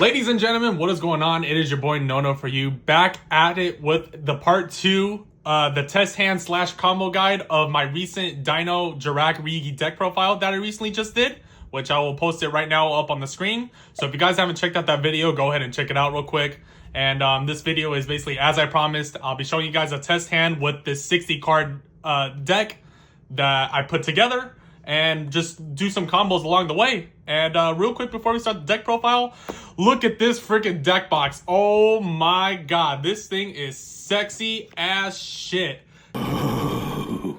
Ladies and gentlemen, what is going on? It is your boy Nono for you, back at it with the part 2, the test hand / combo guide of my recent Dino Jurrac Ryu-Ge deck profile that I recently just did, which I will post it right now up on the screen. So if you guys haven't checked out that video, go ahead and check it out real quick. And this video is basically, as I promised, I'll be showing you guys a test hand with this 60 card deck that I put together, and just do some combos along the way. And real quick before we start the deck profile, look at this freaking deck box. Oh my god, this thing is sexy as shit. Oh,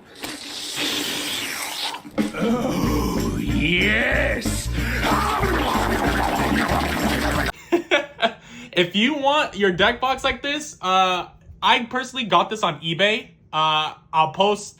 yes! If you want your deck box like this, I personally got this on eBay. I'll post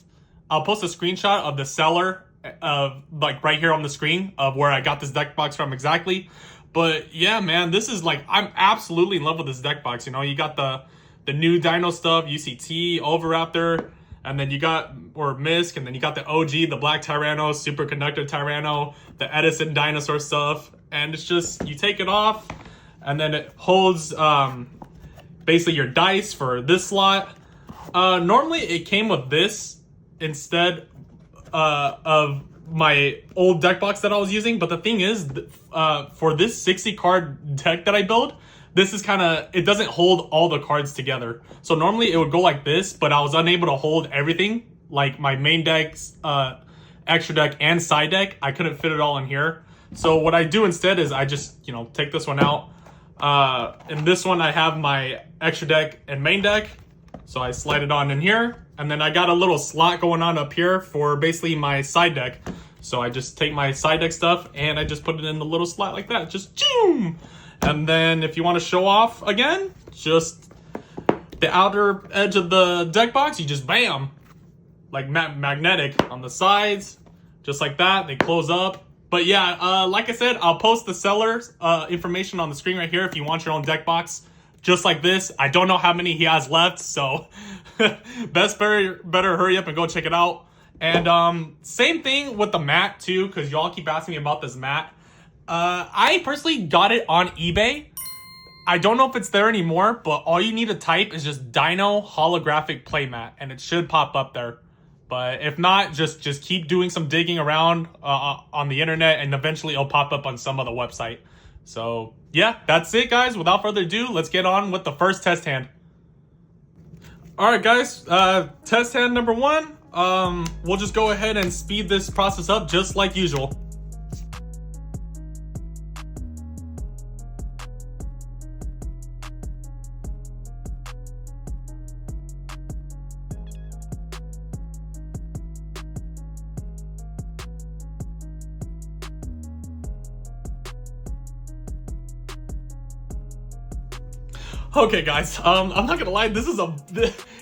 a screenshot of the seller of like right here on the screen of where I got this deck box from exactly. But yeah, man, this is like, I'm absolutely in love with this deck box. You know, you got the new Dino stuff, UCT, Overraptor, and then you got, or Misk, and then you got the OG, the Black Tyranno, Superconductor Tyranno, the Edison Dinosaur stuff. And it's just, you take it off, and then it holds basically your dice for this slot. Normally it came with this instead of my old deck box that I was using, but the thing is, for this 60 card deck that I build, this is kind of, it doesn't hold all the cards together. So normally it would go like this, but I was unable to hold everything, like my main decks, extra deck, and side deck. I couldn't fit it all in here. So what I do instead is I just, you know, take this one out. In this one I have my extra deck and main deck, so I slide it on in here. And then I got a little slot going on up here for basically my side deck. So I just take my side deck stuff and I just put it in the little slot like that. Just zoom. And then if you want to show off again, just the outer edge of the deck box, you just bam. Like magnetic on the sides. Just like that. They close up. But yeah, like I said, I'll post the seller's information on the screen right here if you want your own deck box. Just like this. I don't know how many he has left, so better hurry up and go check it out. And same thing with the mat too, because y'all keep asking me about this mat. I personally got it on eBay. I don't know if it's there anymore, but all you need to type is just Dino holographic playmat, and it should pop up there. But if not, just keep doing some digging around on the internet, and eventually it'll pop up on some other website. So yeah, that's it, guys. Without further ado, let's get on with the first test hand. All right, guys, test hand number 1. We'll just go ahead and speed this process up just like usual. Okay, guys, I'm not gonna lie, this is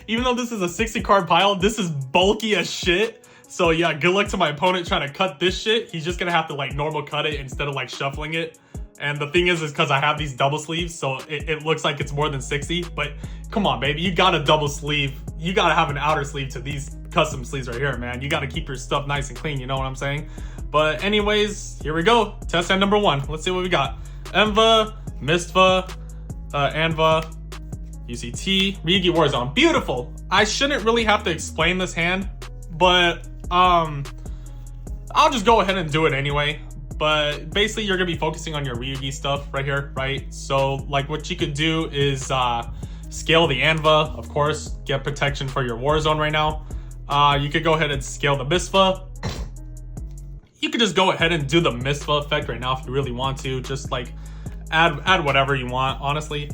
even though this is a 60 card pile, this is bulky as shit. So yeah, good luck to my opponent trying to cut this shit. He's just gonna have to like normal cut it instead of like shuffling it. And the thing is because I have these double sleeves, so it looks like it's more than 60. But come on, baby, you got a double sleeve. You gotta have an outer sleeve to these custom sleeves right here, man. You gotta keep your stuff nice and clean, you know what I'm saying? But anyways, here we go. Test hand number 1. Let's see what we got. Enva, Mistva, Anva, UCT, Ryu-Ge Warzone. Beautiful. I shouldn't really have to explain this hand, but I'll just go ahead and do it anyway. But basically you're gonna be focusing on your Ryu-Ge stuff right here, right? So like what you could do is scale the Anva, of course, get protection for your Warzone right now. You could go ahead and scale the Mistva. You could just go ahead and do the Mistva effect right now if you really want to. Just like add whatever you want, honestly.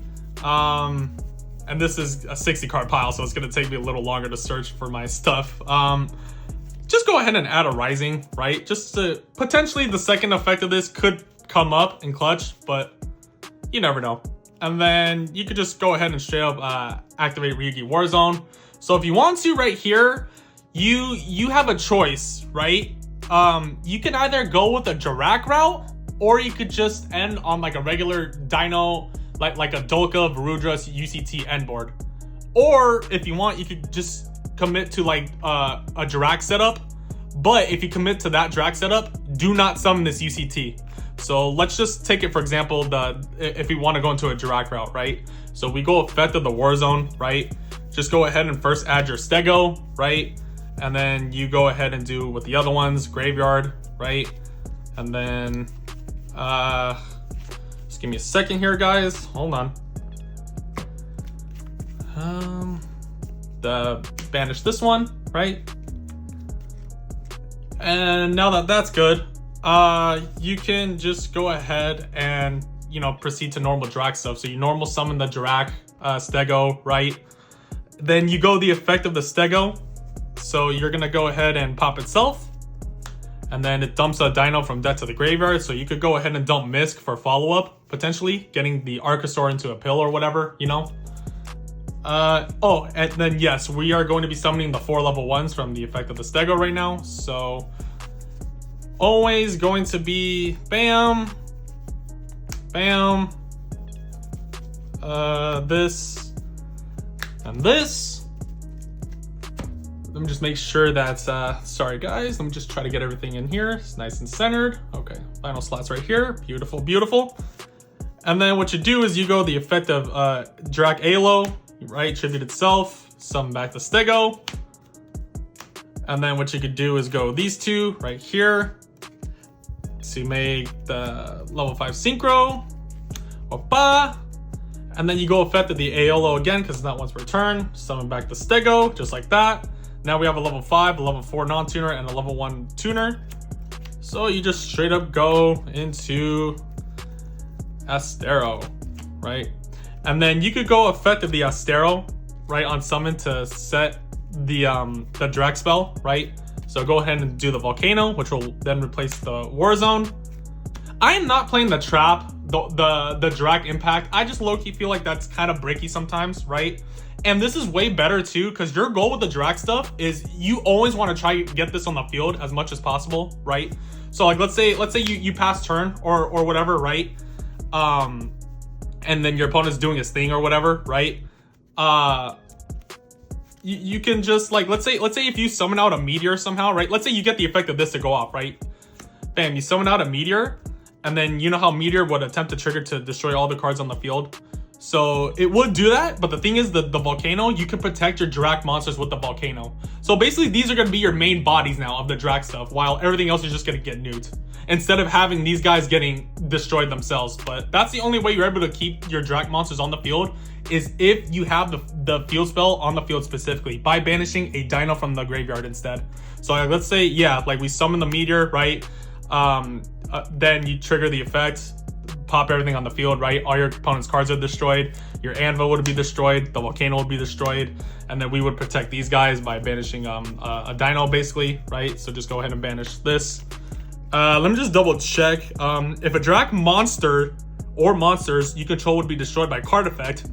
And this is a 60 card pile, so it's gonna take me a little longer to search for my stuff. Just go ahead and add a Rising, right? Just to, potentially the second effect of this could come up in clutch, but you never know. And then you could just go ahead and straight up activate Ryu-Ge Warzone. So if you want to right here, you have a choice, right? You can either go with a Jurrac route, or you could just end on like a regular Dino, like a Dolka, Varudra, UCT end board. Or if you want, you could just commit to like a Jurrac setup. But if you commit to that Jurrac setup, do not summon this UCT. So let's just take it, for example, if we want to go into a Jurrac route, right? So we go effect of the Warzone, right? Just go ahead and first add your Stego, right? And then you go ahead and do with the other ones, Graveyard, right? And then, just give me a second here, guys. Hold on. Banish this one, right? And now that that's good, you can just go ahead and, you know, proceed to normal Jurrac stuff. So you normal summon the Jurrac Stego, right? Then you go the effect of the Stego. So you're gonna go ahead and pop itself, and then it dumps a Dino from deck to the graveyard. So you could go ahead and dump Misk for follow-up, potentially getting the Archosaur into a pill or whatever, you know. Oh, and then yes, we are going to be summoning the 4 level 1s from the effect of the Stego right now. So always going to be bam, bam, this and this. Let me just make sure that's, sorry guys, let me just try to get everything in here. It's nice and centered. Okay, final slots right here. Beautiful, beautiful. And then what you do is you go the effect of Jurrac Alo, right? Tribute itself, summon back the Stego. And then what you could do is go these two right here to make the level 5 Synchro. Opa. And then you go effect of the Aolo again because it's not once per turn. Summon back the Stego, just like that. Now we have a level 5, a level 4 non-tuner, and a level 1 tuner. So you just straight up go into Astero, right? And then you could go effect of the Astero, right, on summon to set the Jurrac spell, right? So go ahead and do the Volcano, which will then replace the Warzone. I am not playing the Trap, the Jurrac Impact. I just low-key feel like that's kind of breaky sometimes, right? And this is way better too, because your goal with the Jurrac stuff is you always want to try to get this on the field as much as possible, right? So like let's say you pass turn or whatever, right? And then your opponent's doing his thing or whatever, right? You can just like let's say if you summon out a meteor somehow, right? Let's say you get the effect of this to go off, right? Bam, you summon out a meteor, and then you know how meteor would attempt to trigger to destroy all the cards on the field. So it would do that, but the thing is the Volcano, you can protect your Jurrac monsters with the Volcano. So basically these are going to be your main bodies now of the Jurrac stuff, while everything else is just going to get nuked. Instead of having these guys getting destroyed themselves. But that's the only way you're able to keep your Jurrac monsters on the field, is if you have the field spell on the field specifically, by banishing a Dino from the graveyard instead. So like, let's say, yeah, like we summon the meteor, right? Then you trigger the effect, pop everything on the field, right? All your opponent's cards are destroyed. Your anvil would be destroyed. The Volcano would be destroyed. And then we would protect these guys by banishing a Dino, basically, right? So just go ahead and banish this. Let me just double check. If a Jurrac monster or monsters you control would be destroyed by card effect,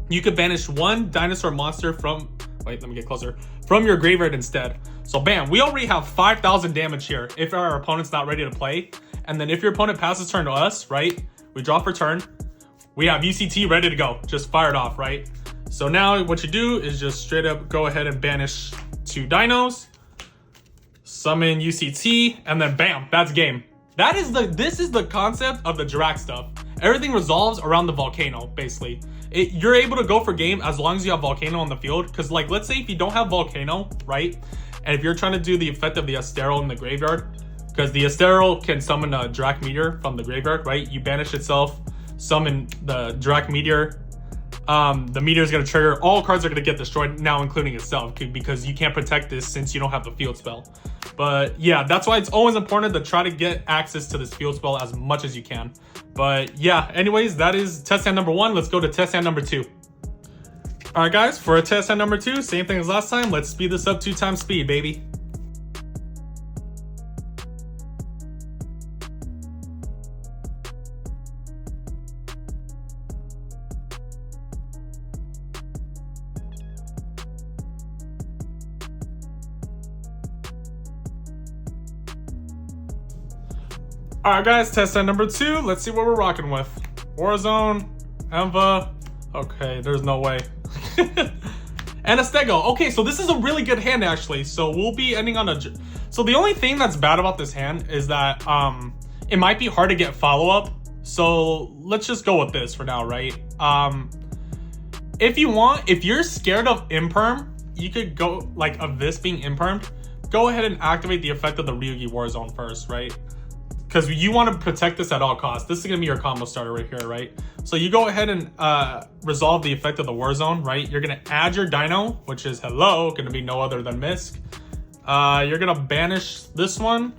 you could banish one dinosaur monster from, wait, let me get closer, from your graveyard instead. So bam, we already have 5,000 damage here if our opponent's not ready to play. And then if your opponent passes turn to us, right, we draw for turn, we have UCT ready to go, just fired off, right? So now what you do is just straight up go ahead and banish 2 dinos, summon UCT, and then bam, that's game. This is the concept of the Jurrac stuff. Everything resolves around the Volcano, basically. You're able to go for game as long as you have Volcano on the field, because like, let's say if you don't have Volcano, right, and if you're trying to do the effect of the Astero in the graveyard, because the Astero can summon a Jurrac Meteor from the graveyard, right? You banish itself, summon the Jurrac Meteor. The Meteor is going to trigger. All cards are going to get destroyed now, including itself, because you can't protect this since you don't have the field spell. But yeah, that's why it's always important to try to get access to this field spell as much as you can. But yeah, anyways, that is test hand number 1. Let's go to test hand number 2. All right, guys, for a test hand number 2, same thing as last time. Let's speed this up 2 times speed, baby. Alright guys, test set number 2. Let's see what we're rocking with. Warzone, Enva. Okay, there's no way. And a Stego. Okay, so this is a really good hand actually. So we'll be ending on a... So the only thing that's bad about this hand is that it might be hard to get follow-up. So let's just go with this for now, right? If you want, if you're scared of imperm, you could go, like, of this being impermed, go ahead and activate the effect of the Ryu-Ge Warzone first, right? Because you want to protect this at all costs. This is going to be your combo starter right here, right? So you go ahead and resolve the effect of the Warzone, right? You're going to add your Dino, which is, hello, going to be no other than Misk. You're going to banish this one,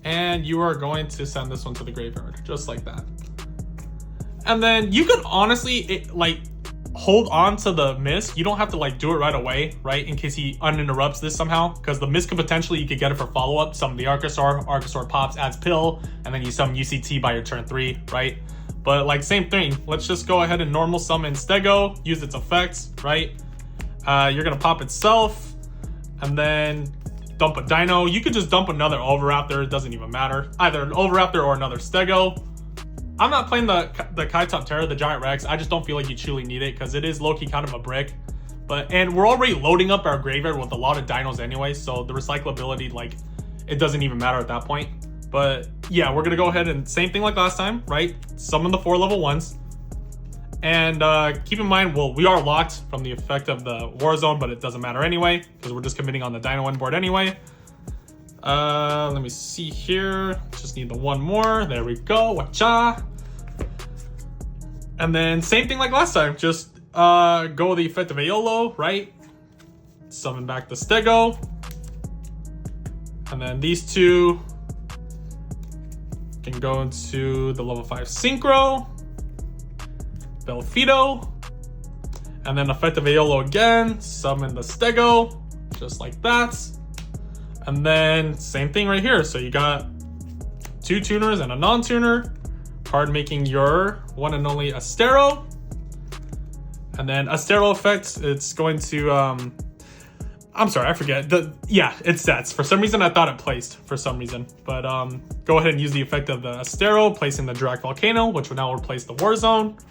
and you are going to send this one to the graveyard, just like that. And then you could honestly, hold on to the Misk. You don't have to, like, do it right away, right? In case he uninterrupts this somehow. Because the Misk could potentially, you could get it for follow-up. Summon the Archosaur pops, adds Pill, and then you summon UCT by your turn 3, right? But, like, same thing. Let's just go ahead and normal summon Stego, use its effects, right? You're going to pop itself, and then dump a Dino. You could just dump another Overraptor. It doesn't even matter. Either an Overraptor or another Stego. I'm not playing the Kaitop Terror, the Giant Rex. I just don't feel like you truly need it because it is low-key kind of a brick. And we're already loading up our graveyard with a lot of dinos anyway, so the recyclability, like, it doesn't even matter at that point. But yeah, we're gonna go ahead and same thing like last time, right? Summon the 4 level 1s. And keep in mind, well, we are locked from the effect of the Warzone, but it doesn't matter anyway because we're just committing on the Dino end board anyway. Let me see here. Just need the one more. There we go. Wacha. And then same thing like last time. Just go with the effect of Aeolo, right? Summon back the Stego. And then these two can go into the level 5 Synchro. Belfido. And then effect of Aeolo again. Summon the Stego. Just like that. And then same thing right here. So you got 2 tuners and a non-tuner. Card making your one and only Astero. And then Astero effect, it's going to, I'm sorry, I forget. Yeah, it sets. For some reason, I thought it placed for some reason. But go ahead and use the effect of the Astero, placing the Jurrac Volcano, which will now replace the Warzone.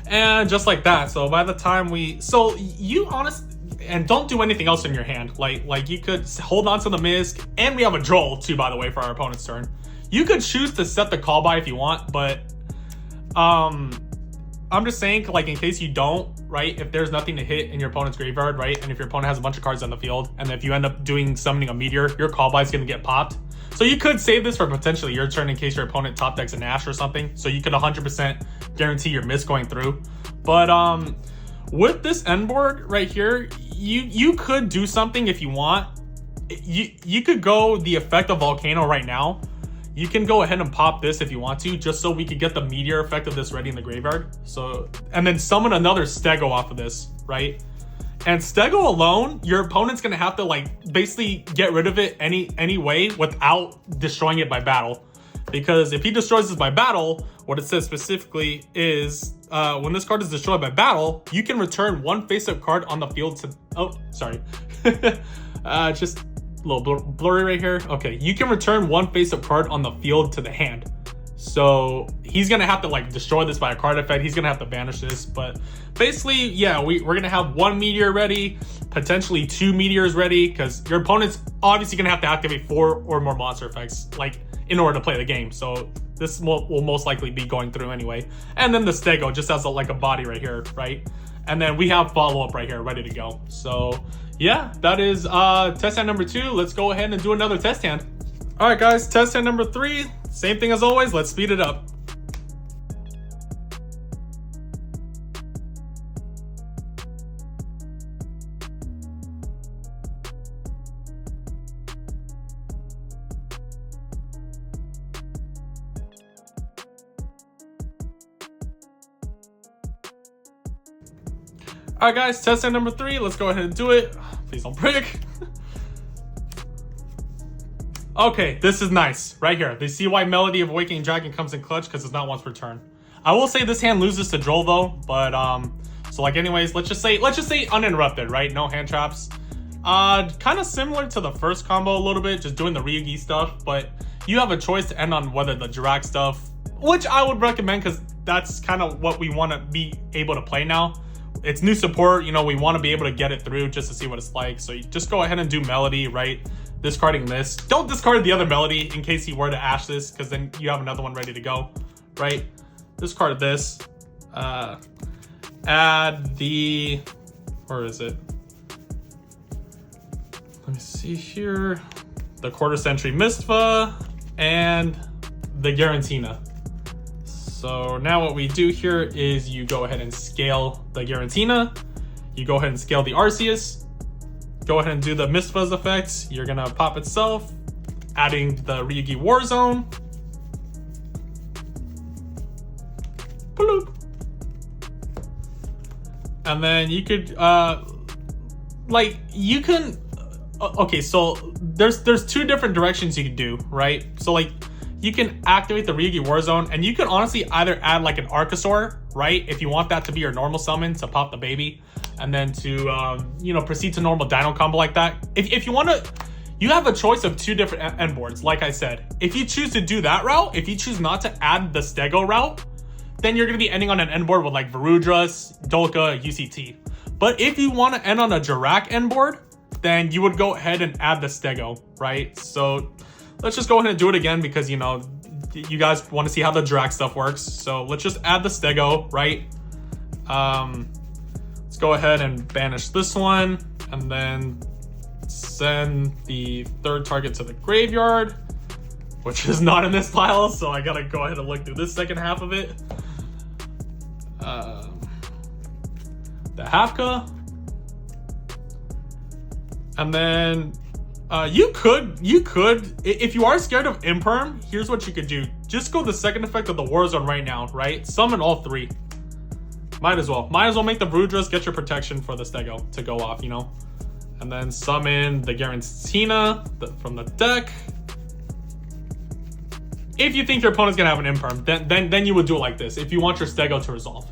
And just like that. So by the time you honestly, and don't do anything else in your hand. Like you could hold on to the Misk, and we have a Droll too, by the way, for our opponent's turn. You could choose to set the call by if you want, but I'm just saying, like, in case you don't, right? If there's nothing to hit in your opponent's graveyard, right? And if your opponent has a bunch of cards on the field, and if you end up summoning a Meteor, your call by is going to get popped. So you could save this for potentially your turn in case your opponent top decks an Ash or something. So you could 100% guarantee your Misk going through. But with this end board right here, you could do something if you want. You could go the effect of Volcano right now. You can go ahead and pop this if you want to, just so we could get the Meteor effect of this ready in the graveyard. So, and then summon another Stego off of this, right? And Stego alone, your opponent's gonna have to, like, basically get rid of it any way without destroying it by battle. Because if he destroys this by battle, what it says specifically is when this card is destroyed by battle, you can return 1 face-up card on the field to... Oh, sorry. Just a little blurry right here. Okay, you can return 1 face-up card on the field to the hand. So he's going to have to, like, destroy this by a card effect. He's going to have to banish this. But basically, yeah, we're going to have 1 Meteor ready, potentially 2 Meteors ready, because your opponent's obviously going to have to activate 4 or more monster effects, like, in order to play the game. So this will most likely be going through anyway. And then the Stego just has like a body right here, right? And then we have follow-up right here ready to go. So yeah, that is test hand number 2. Let's go ahead and do another test hand. All right, guys, test hand number 3. Same thing as always. Let's speed it up. All right, guys, test set number 3. Let's go ahead and do it. Please don't break. Okay, this is nice right here. They see why Melody of Awakening Dragon comes in clutch, because it's not once per turn. I will say this hand loses to Droll though, but so like anyways, let's just say uninterrupted, right? No hand traps. Kind of similar to the first combo a little bit, just doing the Ryu-Ge stuff, but you have a choice to end on whether the Jurrac stuff, which I would recommend because that's kind of what we want to be able to play now. It's new support, you know, we want to be able to get it through just to see what it's like. So you just go ahead and do Melody, right? discarding this. Don't discard the other melody in case he were to ash this, because then you have another one ready to go, right? Discard this. Add the, where is it? Let me see here. The quarter century Mistfa and the Giratina. So now what we do here is you go ahead and scale the Giratina. You go ahead and scale the Arceus. Go ahead and do the Mistfa's effects. You're gonna pop itself, adding the Ryu-Ge Warzone. Bloop. And then you could, like, you can, okay, so there's two different directions you can do, right? So like, you can activate the Ryu-Ge Warzone, and you can honestly either add like an Archosaur, right? If you want that to be your normal summon to pop the baby, and then to, you know, proceed to normal Dino combo like that. If you want to, you have a choice of two different end boards, like I said. If you choose to do that route, if you choose not to add the Stego route, then you're going to be ending on an end board with like Varudras, Dolka, UCT. But if you want to end on a Jurrac end board, then you would go ahead and add the Stego, right? So let's just go ahead and do it again because, you know, you guys want to see how the Jurrac stuff works. So let's just add the Stego, right? Let's go ahead and banish this one and then send the third target to the graveyard, which is not in this pile. So I got to go ahead and look through this second half of it. The Hafka. And then you could, if you are scared of Imperm, here's what you could do. Just go the second effect of the Warzone right now, right? Summon all three. Might as well make the Varudras, get your protection for the Stego to go off, you know? And then summon the Giratina from the deck. If you think your opponent's gonna have an Imperm, then you would do it like this, if you want your Stego to resolve.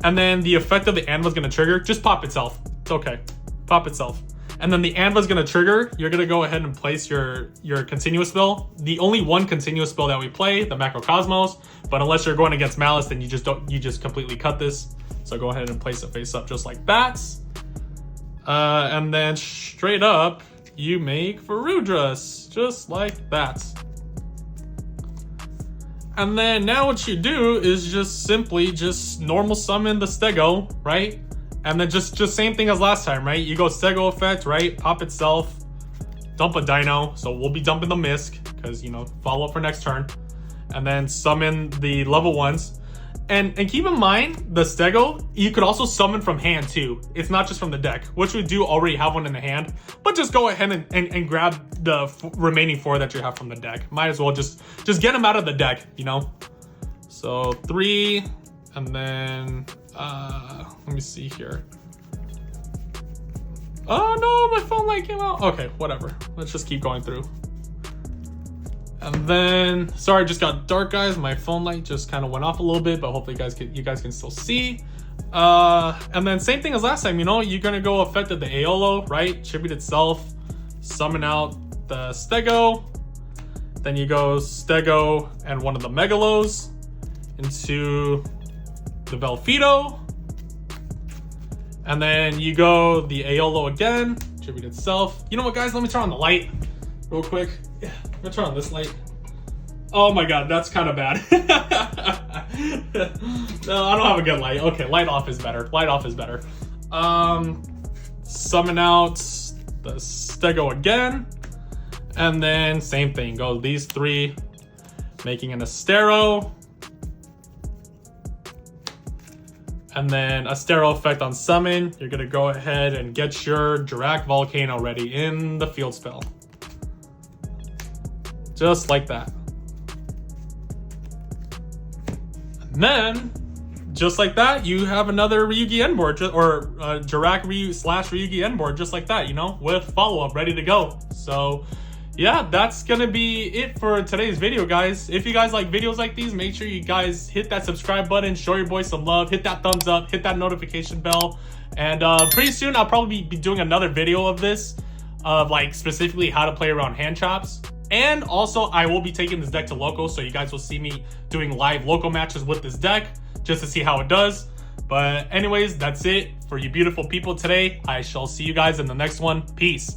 And then the effect of the Anva's gonna trigger, just pop itself. It's okay, pop itself. And then the Anva's gonna trigger, you're gonna go ahead and place your continuous spell. The only one continuous spell that we play, the Macrocosmos, but unless you're going against Malice, then you just completely cut this. So go ahead and place it face up just like that. And then straight up, you make Varudras, just like that. And then now what you do is just simply just normal summon the Stego, right? And then just same thing as last time, right? You go Stego effect, right? Pop itself, dump a Dino. So we'll be dumping the Misk because, you know, follow up for next turn. And then summon the level ones. And keep in mind, the Stego, you could also summon from hand too. It's not just from the deck, which we do already have one in the hand. But just go ahead and grab the remaining four that you have from the deck. Might as well just get them out of the deck, you know? So 3, and then, let me see here. Oh no, my phone light came out. Okay, whatever. Let's just keep going through. And then, sorry, it just got dark, guys. My phone light just kind of went off a little bit, but hopefully you guys can still see. And then same thing as last time, you know, you're gonna go affected the Aeolo, right? Tribute itself, summon out the Stego. Then you go Stego and one of the Megalos into the Velfido. And then you go the Aeolo again, tribute itself. You know what, guys? Let me turn on the light real quick. Yeah, I'm gonna turn on this light. Oh my god, that's kind of bad. No, I don't have a good light. Okay, light off is better. Light off is better. Summon out the Stego again. And then same thing. Go these three, making an Astero. And then Astero effect on summon. You're gonna go ahead and get your Jurrac Volcano ready in the field spell. Just like that. And then, just like that, you have another Ryu-Ge end board, or Jurrac Ryu/Ryu-Ge end board, just like that, you know, with follow-up ready to go. So, yeah, that's gonna be it for today's video, guys. If you guys like videos like these, make sure you guys hit that subscribe button, show your boy some love, hit that thumbs up, hit that notification bell. And pretty soon, I'll probably be doing another video of this, of like specifically how to play around hand chops. And also, I will be taking this deck to local, so you guys will see me doing live local matches with this deck, just to see how it does. But anyways, that's it for you beautiful people today. I shall see you guys in the next one. Peace.